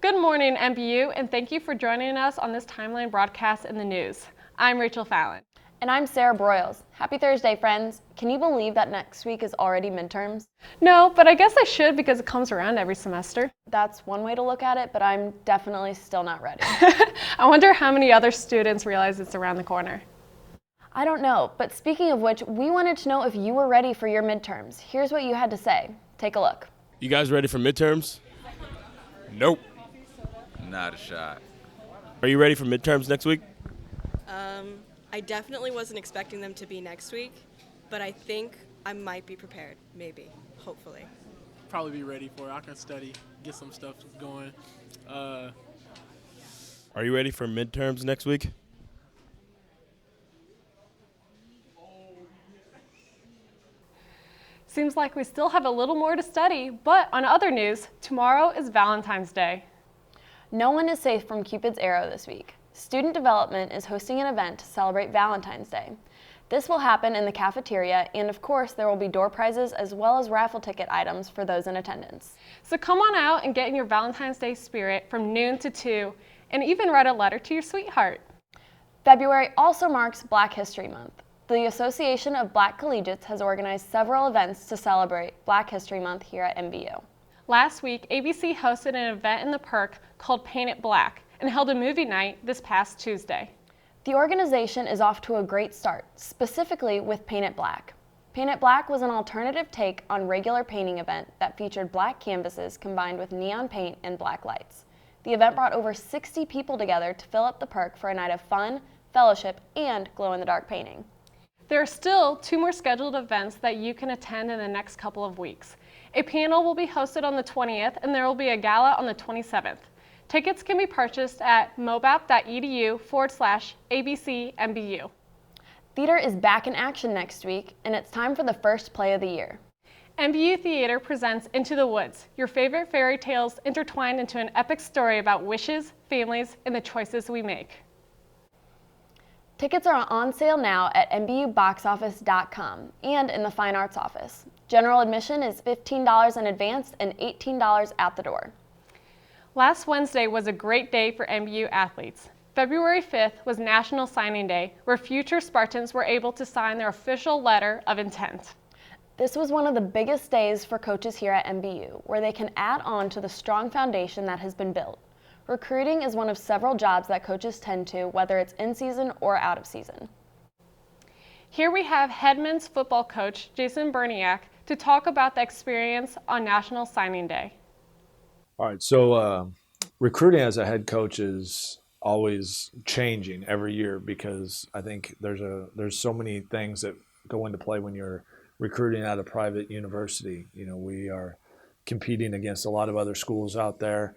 Good morning, MBU, and thank you for joining us on this Timeline Broadcast in the news. I'm Rachel Fallon. And I'm Sarah Broyles. Happy Thursday, friends. Can you believe that next week is already midterms? No, but I guess I should because it comes around every semester. That's one way to look at it, but I'm definitely still not ready. I wonder how many other students realize it's around the corner. I don't know, but speaking of which, we wanted to know if you were ready for your midterms. Here's what you had to say. Take a look. You guys ready for midterms? Nope. Not a shot. Are you ready for midterms next week? I definitely wasn't expecting them to be next week, but I think I might be prepared, maybe, hopefully. Probably be ready for it. I can study, get some stuff going. Are you ready for midterms next week? Seems like we still have a little more to study, but on other news, tomorrow is Valentine's Day. No one is safe from Cupid's arrow this week. Student Development is hosting an event to celebrate Valentine's Day. This will happen in the cafeteria, and of course there will be door prizes as well as raffle ticket items for those in attendance. So come on out and get in your Valentine's Day spirit from noon to 2, and even write a letter to your sweetheart. February also marks Black History Month. The Association of Black Collegiates has organized several events to celebrate Black History Month here at MBU. Last week, ABC hosted an event in the Perk called Paint It Black and held a movie night this past Tuesday. The organization is off to a great start, specifically with Paint It Black. Paint It Black was an alternative take on regular painting event that featured black canvases combined with neon paint and black lights. The event brought over 60 people together to fill up the Perk for a night of fun, fellowship, and glow-in-the-dark painting. There are still 2 more scheduled events that you can attend in the next couple of weeks. A panel will be hosted on the 20th, and there will be a gala on the 27th. Tickets can be purchased at mobap.edu/ABCMBU. Theater is back in action next week, and it's time for the first play of the year. MBU Theater presents Into the Woods, your favorite fairy tales intertwined into an epic story about wishes, families, and the choices we make. Tickets are on sale now at mbuboxoffice.com and in the Fine Arts Office. General admission is $15 in advance and $18 at the door. Last Wednesday was a great day for MBU athletes. February 5th was National Signing Day, where future Spartans were able to sign their official letter of intent. This was one of the biggest days for coaches here at MBU, where they can add on to the strong foundation that has been built. Recruiting is one of several jobs that coaches tend to, whether it's in season or out of season. Here we have head men's football coach Jason Berniak to talk about the experience on National Signing Day. All right, so recruiting as a head coach is always changing every year because I think there's so many things that go into play when you're recruiting at a private university. You know, we are competing against a lot of other schools out there.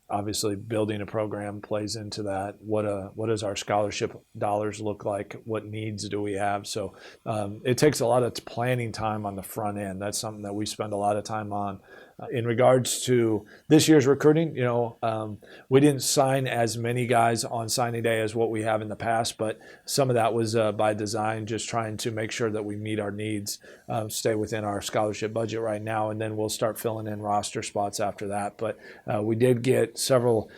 Obviously, building a program plays into that. What does our scholarship dollars look like? What needs do we have? So it takes a lot of planning time on the front end. That's something that we spend a lot of time on. In regards to this year's recruiting, we didn't sign as many guys on signing day as what we have in the past, but some of that was by design, just trying to make sure that we meet our needs, stay within our scholarship budget right now, and then we'll start filling in roster spots after that. But we did get several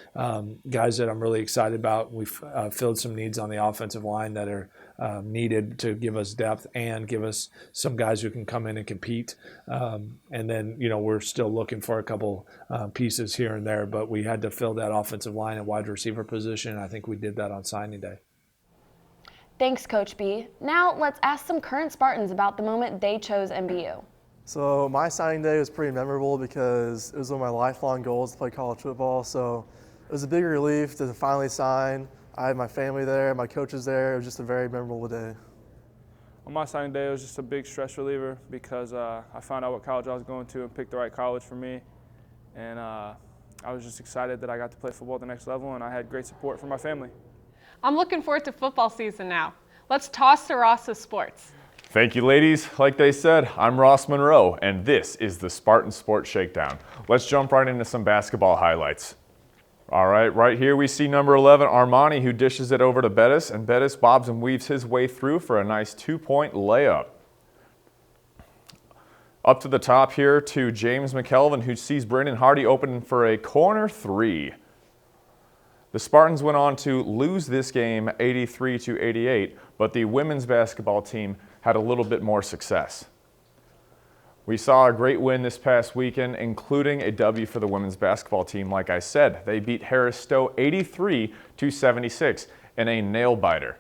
guys that I'm really excited about. We've filled some needs on the offensive line that are needed to give us depth and give us some guys who can come in and compete. And then, we're still looking for a couple pieces here and there, but we had to fill that offensive line and wide receiver position. I think we did that on signing day. Thanks, Coach B. Now let's ask some current Spartans about the moment they chose MBU. So my signing day was pretty memorable because it was one of my lifelong goals to play college football. So it was a big relief to finally sign. I had my family there, my coaches there. It was just a very memorable day. On my signing day, it was just a big stress reliever because I found out what college I was going to and picked the right college for me. And I was just excited that I got to play football at the next level, and I had great support from my family. I'm looking forward to football season now. Let's toss to Ross with sports. Thank you, ladies. Like they said, I'm Ross Munroe, and this is the Spartan Sports Shakedown. Let's jump right into some basketball highlights. All right here we see number 11, Armani, who dishes it over to Bettis, and Bettis bobs and weaves his way through for a nice 2-point layup. Up to the top here to James McKelvin, who sees Brandon Hardy open for a corner three. The Spartans went on to lose this game 83-88, but the women's basketball team had a little bit more success. We saw a great win this past weekend, including a W for the women's basketball team. Like I said, they beat Harris Stowe 83-76 in a nail-biter.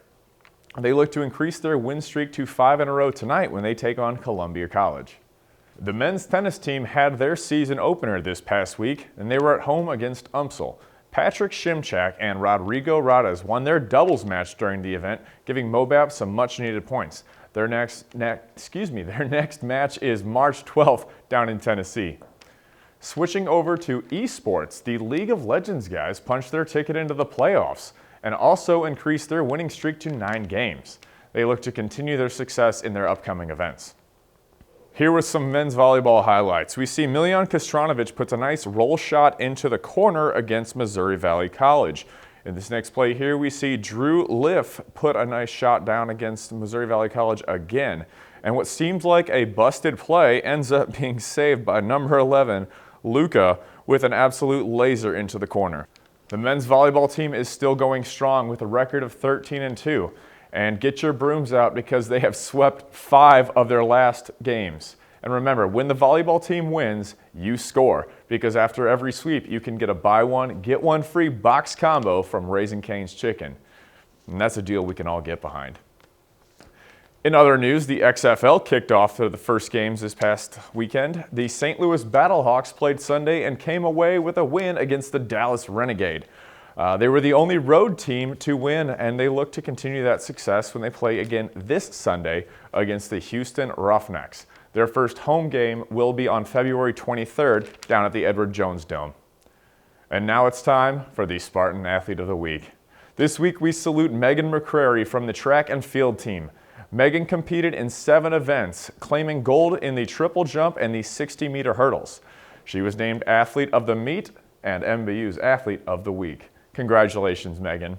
They look to increase their win streak to 5 in a row tonight when they take on Columbia College. The men's tennis team had their season opener this past week, and they were at home against UMSL. Patrick Shimchak and Rodrigo Rades won their doubles match during the event, giving Mobap some much-needed points. Their next match is March 12th down in Tennessee. Switching over to esports, the League of Legends guys punched their ticket into the playoffs and also increased their winning streak to 9 games. They look to continue their success in their upcoming events. Here were some men's volleyball highlights. We see Miljan Kostranovic puts a nice roll shot into the corner against Missouri Valley College. In this next play here, we see Drew Liff put a nice shot down against Missouri Valley College again. And what seems like a busted play ends up being saved by number 11, Luca, with an absolute laser into the corner. The men's volleyball team is still going strong with a record of 13-2. And get your brooms out because they have swept 5 of their last games. And remember, when the volleyball team wins, you score, because after every sweep, you can get a buy one, get one free box combo from Raising Cane's Chicken. And that's a deal we can all get behind. In other news, the XFL kicked off the first games this past weekend. The St. Louis Battlehawks played Sunday and came away with a win against the Dallas Renegade. They were the only road team to win, and they look to continue that success when they play again this Sunday against the Houston Roughnecks. Their first home game will be on February 23rd down at the Edward Jones Dome. And now it's time for the Spartan Athlete of the Week. This week we salute Megan McCrary from the track and field team. Megan competed in 7 events, claiming gold in the triple jump and the 60-meter hurdles. She was named Athlete of the Meet and MBU's Athlete of the Week. Congratulations, Megan.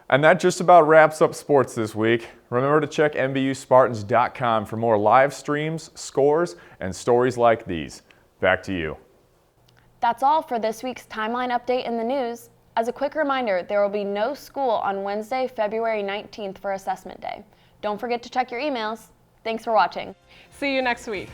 And that just about wraps up sports this week. Remember to check MBUSpartans.com for more live streams, scores, and stories like these. Back to you. That's all for this week's Timeline Update in the news. As a quick reminder, there will be no school on Wednesday, February 19th for Assessment Day. Don't forget to check your emails. Thanks for watching. See you next week.